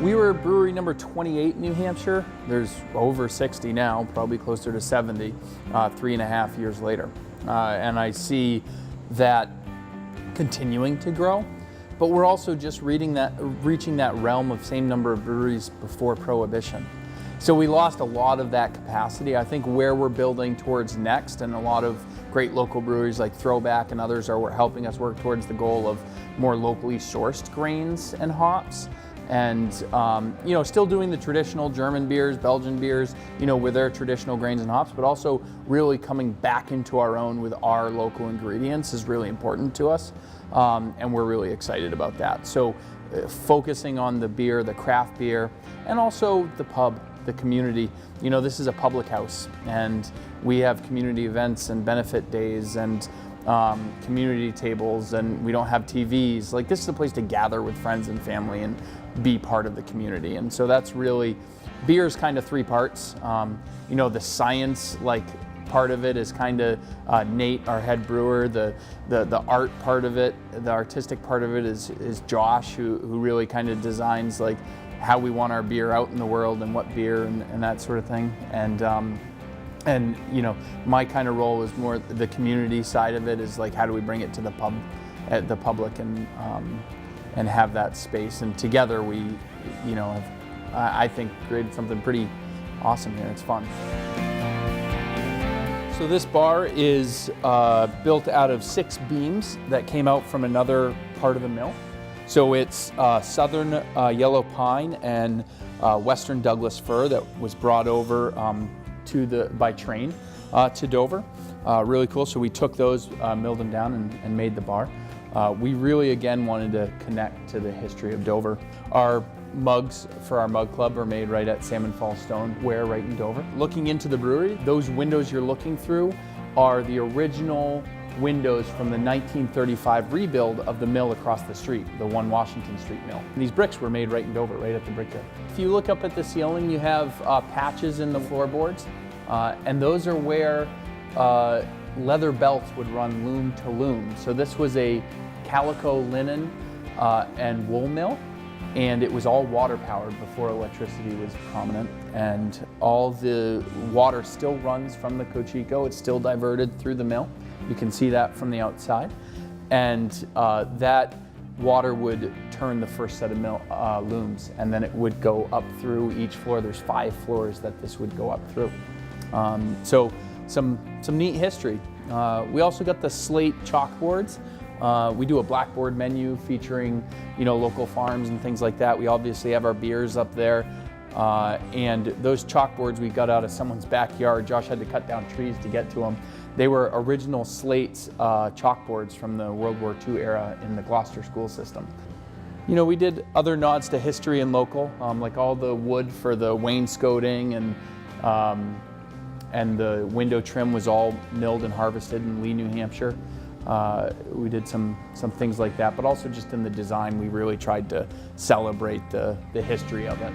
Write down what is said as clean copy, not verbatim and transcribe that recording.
We were brewery number 28 in New Hampshire. There's over 60 now, probably closer to 70, 3.5 years later. And I see that continuing to grow, but we're also just reaching that realm of same number of breweries before Prohibition. So we lost a lot of that capacity. I think where we're building towards next, and a lot of great local breweries like Throwback and others are helping us work towards the goal of more locally sourced grains and hops. And still doing the traditional German beers, Belgian beers, with their traditional grains and hops, but also really coming back into our own with our local ingredients is really important to us. And we're really excited about that. So focusing on the beer, the craft beer, and also the pub, the community. This is a public house, and we have community events and benefit days and community tables, and we don't have TVs. Like, this is a place to gather with friends and family and be part of the community. And so that's really, beer is kind of three parts. The science part of it is kind of Nate, our head brewer. The art part of it, the artistic part of it is Josh, who really kind of designs like how we want our beer out in the world and what beer and that sort of thing. And my kind of role is more the community side of it, is like, how do we bring it to the public and have that space. And together we, have, I think, created something pretty awesome here. It's fun. So this bar is built out of 6 beams that came out from another part of the mill. So it's southern yellow pine and western Douglas fir that was brought over by train to Dover. Really cool. So we took those, milled them down, and made the bar. We really, again, wanted to connect to the history of Dover. Our mugs for our mug club are made right at Salmon Falls Stoneware, right in Dover. Looking into the brewery, those windows you're looking through are the original windows from the 1935 rebuild of the mill across the street, the 1 Washington Street mill. And these bricks were made right in Dover, right at the brickyard. If you look up at the ceiling, you have patches in the floorboards, and those are where leather belts would run loom to loom. So this was a calico, linen, and wool mill, and it was all water powered before electricity was prominent. And all the water still runs from the Cocheco. It's still diverted through the mill. You can see that from the outside. And that water would turn the first set of looms, and then it would go up through each floor. There's 5 floors that this would go up through. So some neat history. We also got the slate chalkboards. We do a blackboard menu featuring, local farms and things like that. We obviously have our beers up there. And those chalkboards we got out of someone's backyard. Josh had to cut down trees to get to them. They were original slates chalkboards from the World War II era in the Gloucester school system. We did other nods to history and local, like all the wood for the wainscoting and the window trim was all milled and harvested in Lee, New Hampshire. We did some things like that, but also just in the design, we really tried to celebrate the history of it.